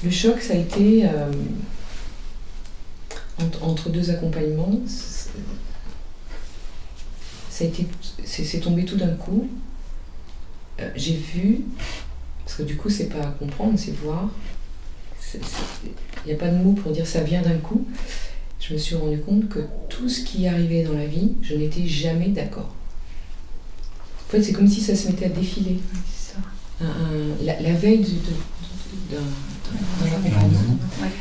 Le choc, ça a été entre deux accompagnements. C'est tombé tout d'un coup. J'ai vu, parce que du coup, c'est pas comprendre, c'est voir. Il n'y a pas de mots pour dire ça vient d'un coup. Je me suis rendu compte que tout ce qui arrivait dans la vie, je n'étais jamais d'accord. En fait, c'est comme si ça se mettait à défiler. C'est ça. La veille d'un accompagnement. Ouais.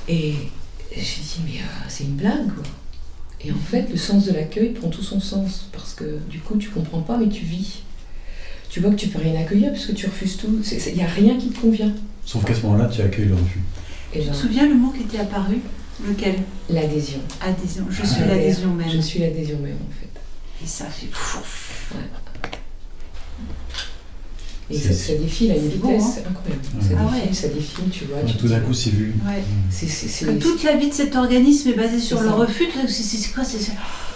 Et j'ai dit, mais c'est une blague, quoi. Et en fait, le sens de l'accueil prend tout son sens, parce que du coup, tu comprends pas, mais tu vis. Tu vois que tu peux rien accueillir, parce que tu refuses tout. Il n'y a rien qui te convient. Sauf qu'à ce moment-là, tu accueilles le refus. Tu te souviens le mot qui était apparu? Lequel? L'adhésion. Adhésion. Je suis l'adhésion même. Je suis l'adhésion même, en fait. Et ça fait... Ouais. Et ça défile à une vitesse incroyable. Ça défile, tu vois. Tout d'un coup, c'est vu. Ouais. Que toute la vie de cet organisme est basée sur le refus. C'est quoi?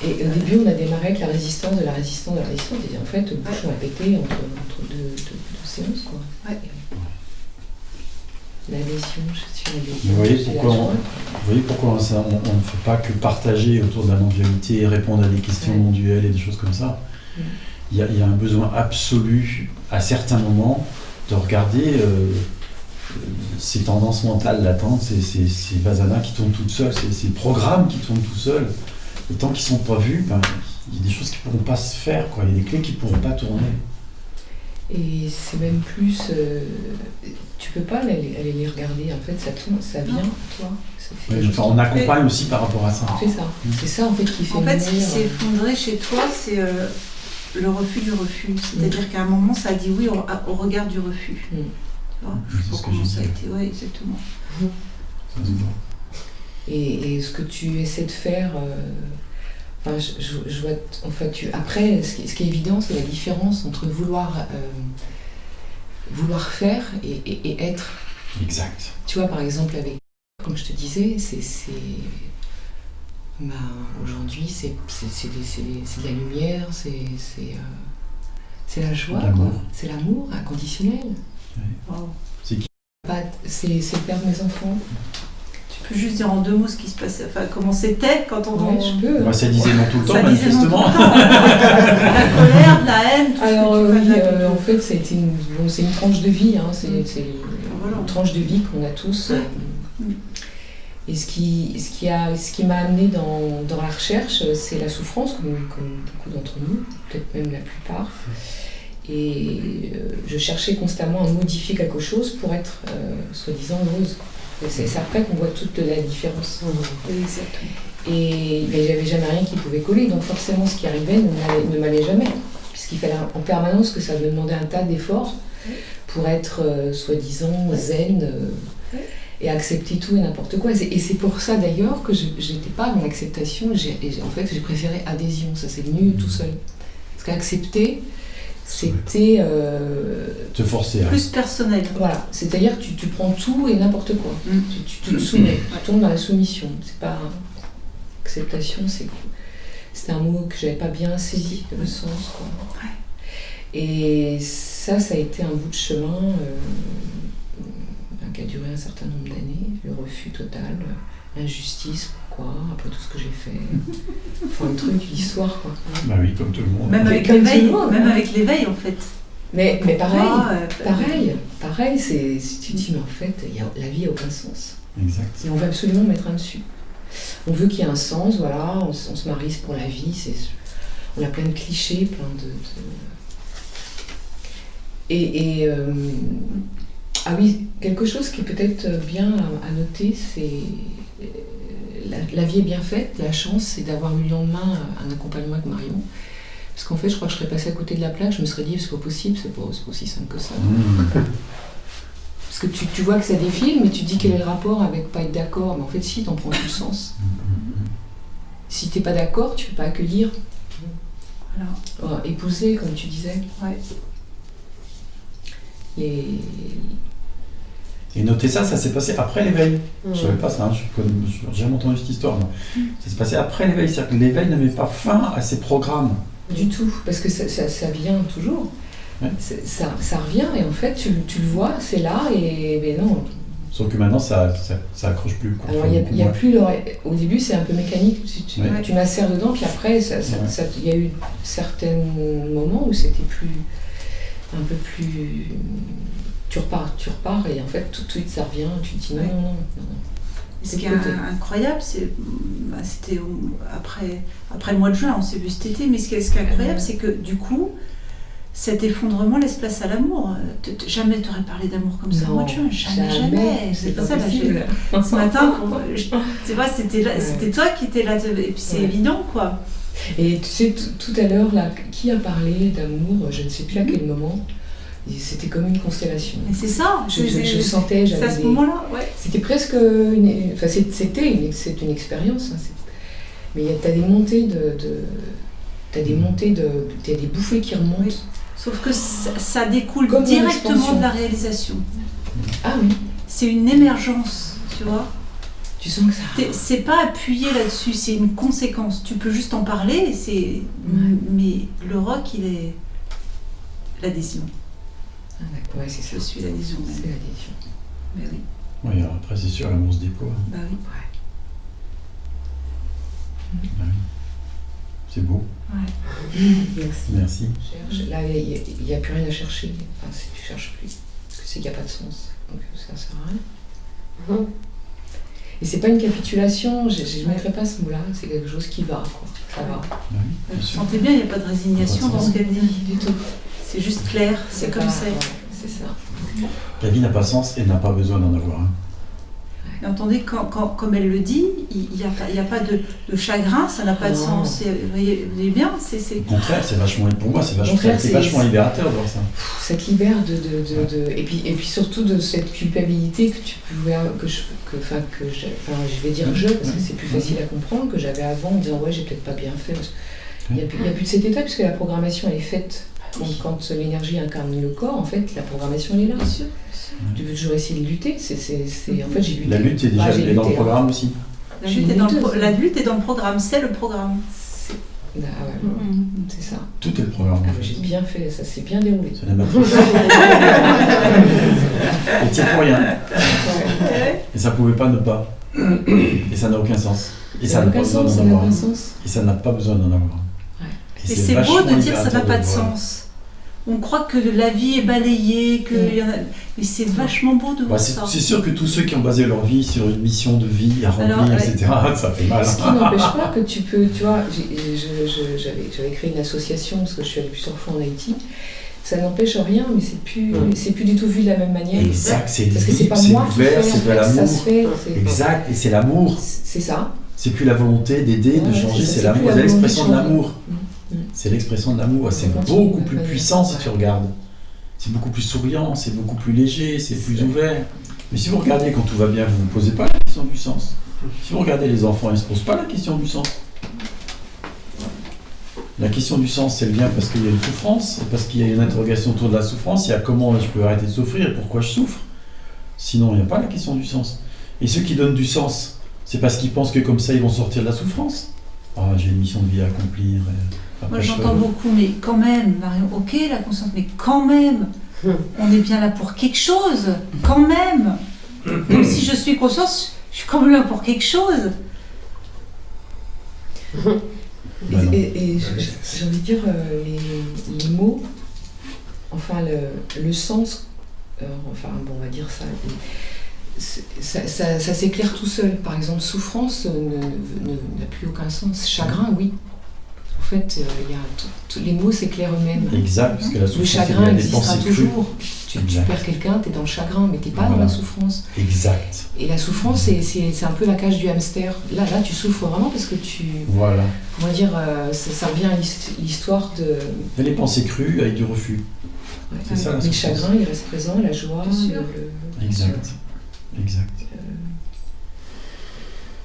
Et au début, on a démarré avec la résistance de la résistance de la résistance. Et en fait, le bouchon a pété entre deux séances, quoi. Ouais. L'adhésion, je suis l'adhésion. Vous voyez pourquoi ça, on ne fait pas que partager autour de la non-dualité, répondre à des questions non duelles et des choses comme ça. Il y a un besoin absolu, à certains moments, de regarder ces tendances mentales latentes, ces vasanas qui tournent toutes seules, ces programmes qui tournent tout seuls. Et tant qu'ils ne sont pas vus, il y a des choses qui ne pourront pas se faire, quoi. Il y a des clés qui ne pourront pas tourner. Et c'est même plus... tu peux pas aller les regarder, en fait, ça vient, toi. On accompagne aussi par rapport à ça. C'est ça en fait qui fait... En fait, ce qui s'est effondré chez toi, c'est le refus du refus. C'est-à-dire qu'à un moment, ça a dit oui au regard du refus. Tu vois, c'est ce que j'ai dit. Ça a été, oui, exactement. Et ce que tu essaies de faire... je vois, après, ce qui est évident, c'est la différence entre vouloir faire et être. Exact. Tu vois, par exemple, comme je te disais, aujourd'hui, c'est de la lumière, c'est la joie, c'est l'amour inconditionnel. Ouais. Wow. C'est qui? C'est le père de mes enfants. Tu peux juste dire en 2 mots ce qui se passait, comment c'était quand on... je peux. Ça disait non tout le temps, manifestement. La colère, la haine, tout ce que en fait, c'est une tranche de vie, hein. C'est une tranche de vie qu'on a tous. Et ce qui m'a amené dans la recherche, c'est la souffrance, comme beaucoup d'entre nous, peut-être même la plupart. Et je cherchais constamment à modifier quelque chose pour être soi-disant heureuse. C'est après qu'on voit toute la différence. Exactement. Et j'avais jamais rien qui pouvait coller, donc forcément ce qui arrivait ne m'allait jamais. Puisqu'il fallait en permanence que ça me demandait un tas d'efforts pour être soi-disant zen et accepter tout et n'importe quoi. Et c'est pour ça d'ailleurs que je n'étais pas dans l'acceptation, en fait j'ai préféré adhésion, ça c'est venu tout seul. Parce qu'accepter, c'était... te forcer. Plus personnel. Voilà, c'est-à-dire que tu prends tout et n'importe quoi. Tu te soumets, tu tombes dans la soumission. C'est pas... Acceptation, c'était un mot que j'avais pas bien saisi, le sens, quoi. Et ça a été un bout de chemin qui a duré un certain nombre d'années. Le refus total, l'injustice, pourquoi, après tout ce que j'ai fait. Enfin, le truc, l'histoire, quoi. Bah oui, comme tout le monde. Même avec l'éveil, en fait. Mais pareil, si tu dis, mais en fait, la vie n'a aucun sens. Exact. Et on veut absolument mettre un dessus. On veut qu'il y ait un sens, voilà, on se marie pour la vie, on a plein de clichés, plein de... Ah oui, quelque chose qui est peut-être bien à noter, c'est la vie est bien faite, la chance, c'est d'avoir eu le lendemain un accompagnement avec Marion. Parce qu'en fait, je crois que je serais passée à côté de la plaque, je me serais dit, c'est pas possible, c'est pas aussi simple que ça. Parce que tu vois que ça défile, mais tu dis quel est le rapport avec pas être d'accord. Mais en fait, si, t'en prends tout le sens. Si t'es pas d'accord, tu peux pas accueillir. Voilà. Épouser, comme tu disais. Ouais. Et notez ça s'est passé après l'éveil. Je savais pas ça, j'ai jamais entendu cette histoire. Moi. Ça s'est passé après l'éveil, c'est-à-dire que l'éveil ne met pas fin à ses programmes. Du tout, parce que ça vient toujours. Ouais. Ça revient et en fait, tu le vois, c'est là et mais non. Sauf que maintenant, ça accroche plus. Quoi. Alors, il y a plus au début, c'est un peu mécanique. Tu macères dedans, puis après, il y a eu certains moments où c'était un peu plus. Tu repars, et en fait, tout de suite, ça revient. Tu te dis non. Ce qui est incroyable, c'était après le mois de juin, on s'est vu cet été, mais ce qui est incroyable, c'est que du coup, cet effondrement laisse place à l'amour. Jamais tu aurais parlé d'amour comme ça au mois de juin. Jamais. C'est pas ça, possible. Ce matin, c'est vrai, c'était toi qui étais là, et puis c'est évident, quoi. Et tu sais, tout à l'heure, là, qui a parlé d'amour, je ne sais plus à quel moment, c'était comme une constellation. Et c'est ça. Je sentais, c'est à ce moment-là, ouais. C'était presque c'est une expérience. Hein, mais t'as des montées t'as des bouffées qui remontent. Oui. Sauf que ça découle comme directement de la réalisation. Ah oui. C'est une émergence, tu vois. Tu sens que ça... C'est pas appuyé là-dessus, c'est une conséquence. Tu peux juste en parler, mais le rock, il est l'adhésion. Ah ouais, c'est ça. Je suis l'adhésion. C'est l'adhésion. Mais oui. Oui, alors après, c'est sûr, l'amour se déploie. Bah oui. Bah oui. C'est beau. Ouais. Merci. Là, il n'y a plus rien à chercher. Enfin, si tu cherches plus, c'est qu'il n'y a pas de sens. Donc ça sert à rien. Et c'est pas une capitulation, je ne mettrais pas ce mot-là, c'est quelque chose qui va, quoi. Ça va. Oui, Vous sentez bien, il n'y a pas de résignation dans ce qu'elle dit. Du tout. C'est juste clair, c'est comme ça. C'est ça. La vie n'a pas de sens et n'a pas besoin d'en avoir un. Et entendez, comme elle le dit, il n'y a pas de chagrin, ça n'a pas de sens. Vous voyez bien, Au contraire, pour moi, c'est vachement libérateur de voir ça. Ça te libère et puis surtout de cette culpabilité que tu pouvais, je vais dire parce que c'est plus facile à comprendre, que j'avais avant en disant ouais, j'ai peut-être pas bien fait. Il n'y a plus de cet état puisque la programmation elle est faite. Quand l'énergie incarne le corps, en fait, la programmation elle est là. Bien sûr. Tu peux toujours essayer de lutter. En fait, j'ai lutté. La lutte est déjà dans le programme aussi. La lutte est dans le programme, c'est le programme. Ah ouais, c'est ça. Tout est le programme. J'ai bien fait, ça s'est bien déroulé. C'est la matrice. Et tiens pour rien. Ouais. Et ça pouvait pas ne pas. Et ça n'a aucun sens. Et ça n'a pas besoin d'en avoir un. Et ça n'a pas besoin d'en avoir un. Et c'est beau de dire ça n'a pas de sens. On croit que la vie est balayée, mais c'est vachement beau de voir ça. C'est sûr que tous ceux qui ont basé leur vie sur une mission de vie à remplir, etc., ça fait mal. Ce qui n'empêche pas que tu peux, tu vois, j'avais créé une association parce que je suis allée plusieurs fois en Haïti. Ça n'empêche rien, mais c'est plus du tout vu de la même manière. Exact, c'est parce que c'est pas libre, moi c'est ouvert, c'est de l'amour. Ça se fait. Exact, et c'est l'amour. C'est ça. C'est plus la volonté d'aider, de changer, c'est l'amour, c'est l'expression de l'amour. C'est l'expression de l'amour, c'est beaucoup plus puissant si tu regardes. C'est beaucoup plus souriant, c'est beaucoup plus léger, c'est plus ouvert. Mais si vous regardez quand tout va bien, vous ne vous posez pas la question du sens. Si vous regardez les enfants, ils ne se posent pas la question du sens. La question du sens, elle vient parce qu'il y a une souffrance, parce qu'il y a une interrogation autour de la souffrance, il y a comment je peux arrêter de souffrir et pourquoi je souffre. Sinon, il n'y a pas la question du sens. Et ceux qui donnent du sens, c'est parce qu'ils pensent que comme ça, ils vont sortir de la souffrance. Ah, j'ai une mission de vie à accomplir. Moi j'entends beaucoup, mais quand même, Marion, ok la conscience, mais quand même, on est bien là pour quelque chose, quand même. Même si je suis conscience, je suis quand même là pour quelque chose. Et j'ai envie de dire, les mots, enfin le sens, on va dire ça, ça s'éclaire tout seul. Par exemple, souffrance n'a plus aucun sens. Chagrin, oui. En fait, les mots s'éclairent eux-mêmes. Exact, parce que la souffrance, le chagrin existera toujours. Tu Exact. perds quelqu'un, tu es dans le chagrin, mais tu n'es pas dans la souffrance. Exact. Et la souffrance, c'est un peu la cage du hamster. Là, tu souffres vraiment parce que tu... Voilà. On va dire, ça revient à l'histoire de... Les pensées crues avec du refus. Ouais, c'est ça la souffrance. Le chagrin, il reste présent, la joie... Exact. Exact.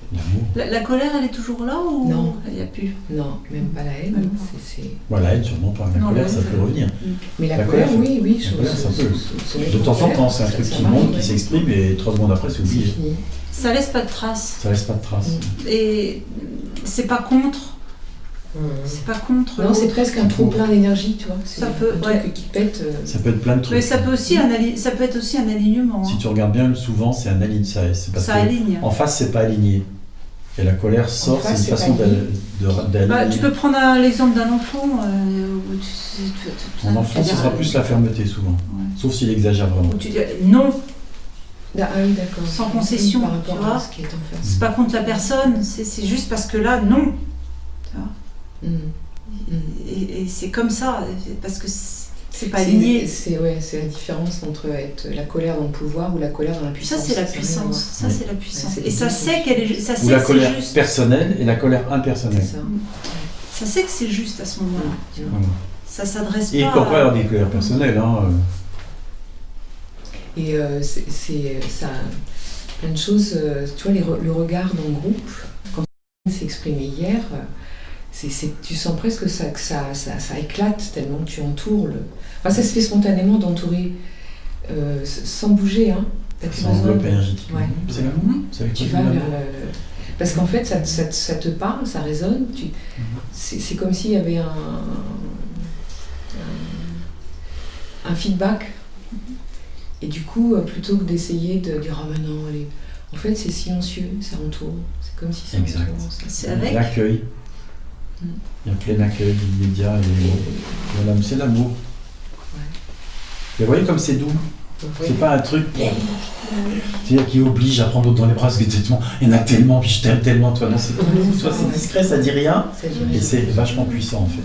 L'amour. La colère, elle est toujours là ou non. Il n'y a plus? Non, même pas la haine. La haine, sûrement pas. La colère, ça peut revenir. Mais la colère, oui. La colère, ça peut. De temps en temps, c'est un truc qui monte, qui s'exprime, et 3 secondes après, c'est oublié. Ça laisse pas de traces. Ça laisse pas de traces. Et c'est pas contre. C'est pas contre. Non, c'est presque un trop plein d'énergie, tu vois. C'est Ça peut, un truc qui pète. Ça peut être plein de trucs. Mais ça peut être aussi un alignement. Si tu regardes bien, souvent c'est un alignement. C'est parce Ça que aligne. en face, c'est pas aligné. Et la colère sort, c'est face, une c'est façon pas aligné. d'aligner. Tu peux prendre l'exemple d'un enfant. Mon enfant, ce sera plus la fermeté souvent. Ouais. Sauf s'il exagère vraiment. Où tu dis non, Ah oui, d'accord. Sans concession, Par rapport tu vois. à ce qui est en face. c'est pas contre la personne, c'est juste parce que là, non. Tu vois. Et c'est comme ça, parce que c'est pas aligné. C'est la différence entre être la colère dans le pouvoir ou la colère dans la puissance. Ça, c'est la n'a rien à puissance. voir. Ça, c'est la puissance. Ouais, Et ça sait qu'elle est, ça Ou sait la que colère c'est juste. personnelle et la colère C'est impersonnelle. ça. Ça sait que c'est juste à ce moment-là. tu vois. Voilà. Ça s'adresse Et pas. pourquoi avoir des colères personnelles Et ça, plein de choses, tu vois, le regard dans le groupe, quand on s'est exprimé hier, tu sens presque que ça éclate tellement que tu entoures. Enfin, ça se fait spontanément d'entourer sans bouger. Hein. T'as plus C'est besoin enveloppe de- énergétique. Ouais. C'est l'amour. C'est avec Tu quoi, vas l'amour vers Parce qu'en fait, ça te parle, ça résonne. C'est comme s'il y avait un feedback. Et du coup, plutôt que d'essayer de dire « Ah mais non, allez », en fait, c'est silencieux, ça entoure. C'est comme si ça Exact. entourait. C'est avec. L'accueil. Mm. Il y a plein d'accueil immédiat. Voilà, c'est l'amour. Et vous voyez comme c'est doux. C'est pas un truc qui oblige à prendre l'autre dans les bras parce que il y en a tellement, puis je t'aime tellement, toi. Non, c'est tout doux, toi, c'est discret, ça dit rien. Ça dit Et rien. c'est vachement puissant en fait.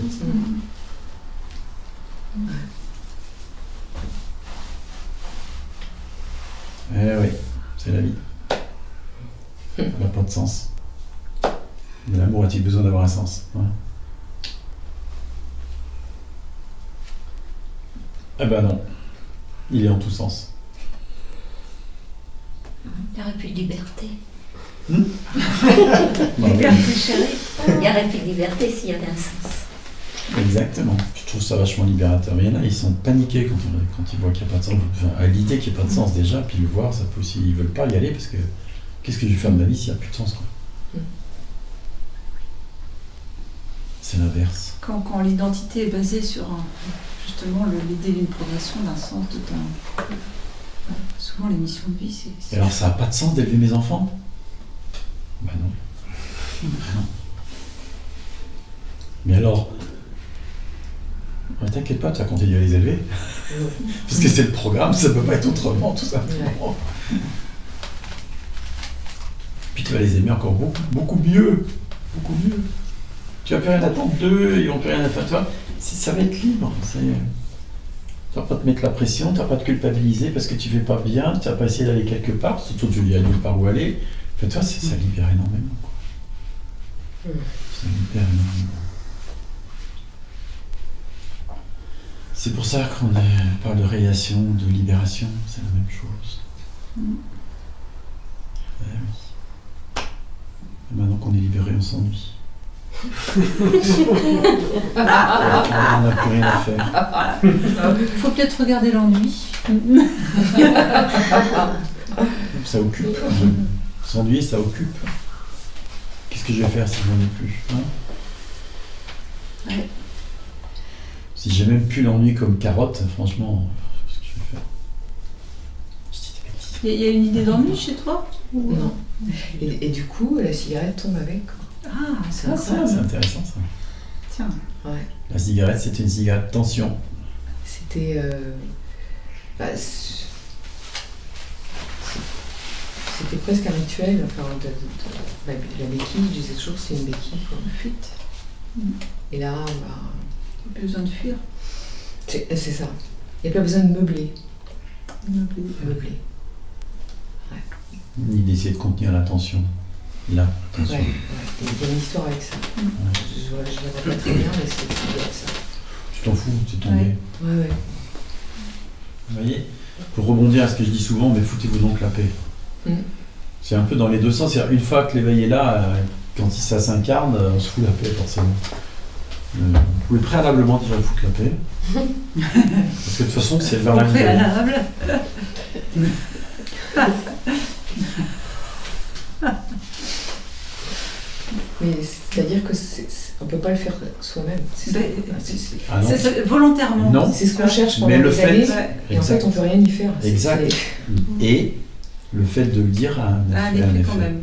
Eh oui, c'est la vie. Ça n'a pas de sens. Mais l'amour a-t-il besoin d'avoir un sens? Ouais. Eh ben non. Il est en tous sens. Il n'y aurait plus de liberté. Bah oui, Liberté chérie. Il n'y aurait plus de liberté s'il y avait un sens. exactement. Je trouve ça vachement libérateur. Mais il y en a, ils sont paniqués quand ils voient qu'il n'y a pas de sens. Enfin, à l'idée qu'il n'y a pas de sens déjà, puis le voir, ça peut aussi. Ils ne veulent pas y aller parce que qu'est-ce que je vais faire de ma vie s'il n'y a plus de sens, quoi. C'est l'inverse. Quand l'identité est basée sur justement l'idée d'une progression, d'un sens, souvent les missions de vie, Et alors, ça n'a pas de sens d'élever mes enfants? Bah non. Bah non. Mais alors, t'inquiète pas, tu vas continuer à les élever. Parce que c'est le programme, ça peut pas être autrement, tout simplement. Puis tu vas les aimer encore beaucoup, beaucoup mieux. Beaucoup mieux. Tu vas plus rien attendre d'eux, ils vont plus rien faire. Toi, ça va être libre. Tu vas pas te mettre la pression, tu vas pas te culpabiliser parce que tu fais pas bien, tu vas pas essayer d'aller quelque part, surtout tu dis à nulle part où aller. Enfin, toi, ça libère énormément. Quoi. Ça libère énormément. C'est pour ça qu'on parle de réalisation, de libération, c'est la même chose. Eh oui. Et maintenant qu'on est libéré, on s'ennuie. On n'a plus rien à faire. Il faut peut-être regarder l'ennui. Ça occupe. S'ennuyer, ça occupe. Qu'est-ce que je vais faire si j'en ai plus, hein? Ouais. Si j'ai même plus l'ennui comme carotte, franchement, qu'est-ce que je vais faire? Je dis des bêtises. Il y a une idée d'ennui chez toi? Non. Et du coup, la cigarette tombe avec. Quoi. Ah, c'est Ah, ça, c'est intéressant ça. Tiens. Ouais. La cigarette, c'était une cigarette tension. C'était. C'était presque un rituel. Enfin, la béquille, je disais toujours que c'est une béquille pour une fuite. Et là, Pas besoin de fuir. c'est ça. Il n'y a pas besoin de meubler. Meubler. Ni d'essayer de contenir la tension. Là, tension. Ouais. Il y a une histoire avec ça. Je ne la vois pas très bien, mais c'est lié à ça. Tu t'en fous, c'est tombé. Ouais. Ouais. Vous voyez? Pour rebondir à ce que je dis souvent, mais foutez-vous donc la paix. C'est un peu dans les deux sens. C'est-à-dire, une fois que l'éveil est là, quand ça s'incarne, on se fout la paix forcément. Vous pouvez préalablement déjà vous foutre la paix. Parce que de toute façon, c'est vers la vie. Préalable. Mais c'est-à-dire que on ne peut pas le faire soi-même. C'est ça. Ah non. C'est volontairement. Non. C'est ce qu'on cherche pendant Mais le des fait- années, Ouais. et en fait on ne peut rien y faire. Exact. Et le fait de le dire a un Ah, effet. un effet quand même.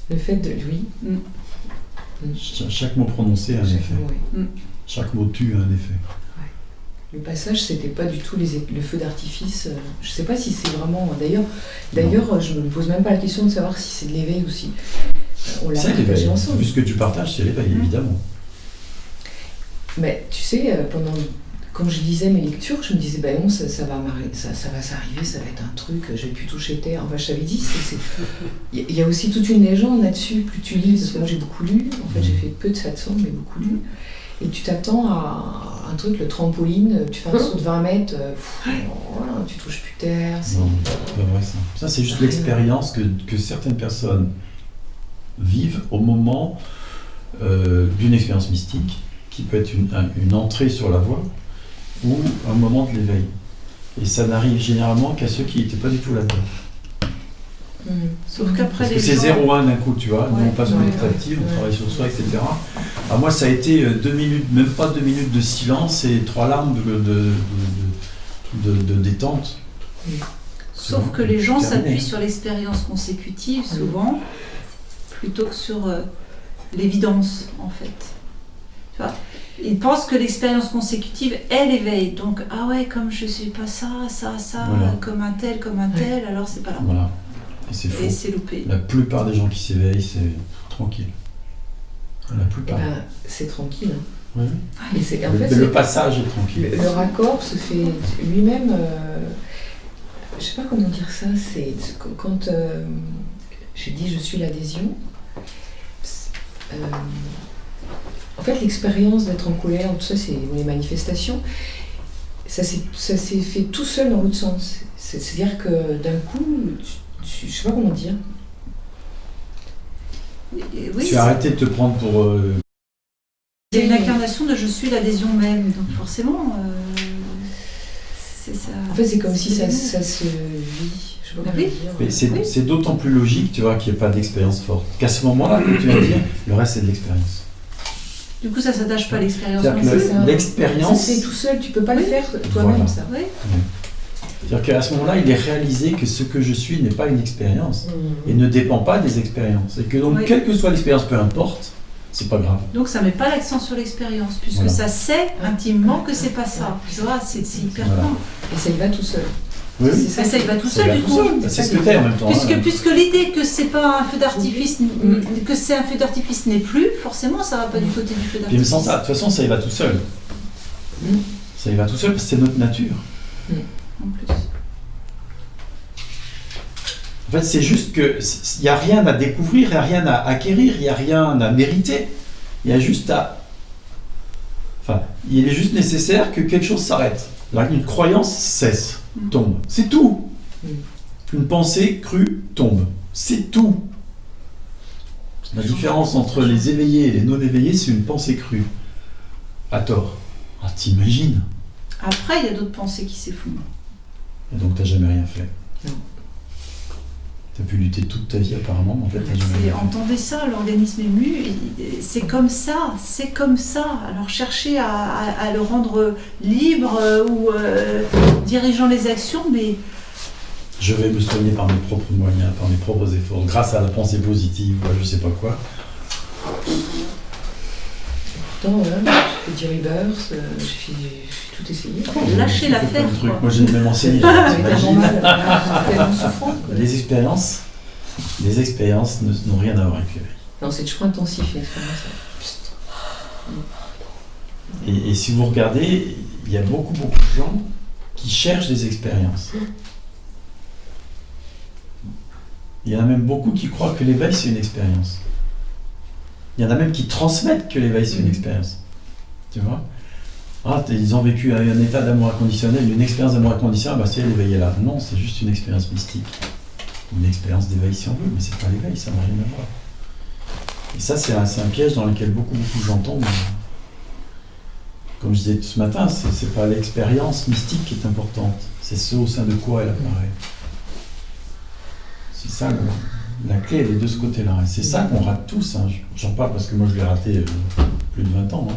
Le fait de lui. Chaque mot prononcé a un effet. Ouais. Chaque mot tue a un effet. Le passage, c'était pas du tout le feu d'artifice. Je sais pas si c'est vraiment. D'ailleurs, je me pose même pas la question de savoir si c'est de l'éveil ou si. On l'a C'est l'éveil. partagé ensemble. Vu ce que tu partages, c'est l'éveil, évidemment. Mais tu sais, quand je lisais mes lectures, je me disais, ben non, ça va s'arriver, ça va être un truc, je vais plus toucher terre. Enfin, je t'avais dit, il y a aussi toute une légende là-dessus. Plus tu lis, parce que moi j'ai beaucoup lu, en fait j'ai fait peu de satsang, mais beaucoup lu. Et tu t'attends à un truc, le trampoline, tu fais un saut de 20 mètres, voilà, tu touches plus terre. Non, c'est pas vrai ça. Ça, c'est juste l'expérience que certaines personnes vivent au moment d'une expérience mystique, qui peut être une entrée sur la voie ou un moment de l'éveil. Et ça n'arrive généralement qu'à ceux qui n'étaient pas du tout là-dedans. Sauf qu'après Parce que les c'est gens... 0-1 d'un coup, tu vois. Nous, on passe petit à petit, on ouais. travaille sur soi, etc. Alors moi, ça a été 2 minutes, même pas 2 minutes de silence et 3 larmes de détente. Sauf que les gens terminé. s'appuient sur l'expérience consécutive, souvent, plutôt que sur l'évidence, en fait. Tu vois, ils pensent que l'expérience consécutive est l'éveil. Donc, ah ouais, comme je suis pas ça, Voilà. comme un tel, alors c'est pas là. Voilà. Et c'est faux. Et c'est loupé. La plupart des gens qui s'éveillent, c'est tranquille. La plupart. C'est tranquille. Hein. Oui. Et c'est, en Le, fait, le passage est tranquille. le raccord se fait lui-même. Je sais pas comment dire ça. C'est quand j'ai dit je suis l'adhésion. En fait, l'expérience d'être en colère, tout ça, c'est les manifestations. Ça s'est fait tout seul dans l'autre sens. C'est-à-dire que d'un coup, je sais pas comment dire. Et oui, Tu as arrêté de te prendre pour... c'est une incarnation de je suis l'adhésion même. Donc forcément, c'est ça. En fait, c'est comme si ça c'est se vit. Je sais pas comment Oui. dire. Mais c'est Oui. c'est d'autant plus logique, tu vois, qu'il n'y ait pas d'expérience forte. Qu'à ce moment-là, comme tu viens de dire, le reste c'est de l'expérience. Du coup, ça s'attache pas à l'expérience. C'est-à-dire non que plus. ça. l'expérience... Ça se fait tout seul, tu peux pas le faire toi-même, Voilà. ça. Oui. C'est-à-dire qu'à ce moment-là, il est réalisé que ce que je suis n'est pas une expérience et ne dépend pas des expériences. Et que donc, Oui. quelle que soit l'expérience, peu importe, c'est pas grave. Donc ça met pas l'accent sur l'expérience, puisque Voilà. ça sait intimement que c'est pas ça. Tu vois, c'est hyper Voilà. clair. Et ça y va tout seul. Oui, oui. Ça y va tout Ça seul va du tout coup. seul. C'est ce que t'es en même temps. hein. Puisque l'idée que c'est pas un feu d'artifice, que c'est un feu d'artifice n'est plus, forcément ça va pas du côté du feu Puis, mais sans d'artifice. ça, de toute façon, ça y va tout seul. Ça y va tout seul parce que c'est notre nature. En plus. En fait, c'est juste que il n'y a rien à découvrir, il n'y a rien à acquérir, il n'y a rien à mériter. Il y a juste à... Enfin, il est juste nécessaire que quelque chose s'arrête. Une croyance cesse, tombe. C'est tout. Une pensée crue tombe. C'est tout. La différence entre les éveillés et les non-éveillés, c'est une pensée crue. À tort. Ah, t'imagines? Après, il y a d'autres pensées qui s'effondrent. Et donc, t'as jamais rien fait. Non. T'as pu lutter toute ta vie apparemment, mais en fait, t'as jamais Et rien fait. entendez ça, l'organisme ému, c'est comme ça, c'est comme ça. Alors cherchez à le rendre libre ou dirigeant les actions, mais Je vais me soigner par mes propres moyens, par mes propres efforts, grâce à la pensée positive, je sais pas quoi. Pourtant, voilà, j'ai fait du reverse, j'ai tout essayé. lâchez J'ai fait l'affaire. plein de trucs. quoi. Moi, j'ai même enseigné, J'étais tellement t'imagines. mal, j'étais tellement souffrante. quoi. Les expériences n'ont rien à voir avec l'éveil. Non, c'est toujours intensif, l'expérience. Et si vous regardez, il y a beaucoup de gens qui cherchent des expériences. Il y en a même beaucoup qui croient que l'éveil, c'est une expérience. Il y en a même qui transmettent que l'éveil, c'est une expérience. Tu vois? Ils ont vécu un état d'amour inconditionnel, une expérience d'amour inconditionnel, c'est l'éveil est là. Non, c'est juste une expérience mystique. Une expérience d'éveil si on veut, mais c'est pas l'éveil, ça n'a rien à voir. Et ça, c'est un piège dans lequel beaucoup de gens tombent. Comme je disais ce matin, c'est pas l'expérience mystique qui est importante, c'est ce au sein de quoi elle apparaît. C'est ça La clé, elle est de ce côté-là. Et c'est ça qu'on rate tous. Hein. J'en parle parce que moi, je l'ai raté plus de 20 ans. Hein.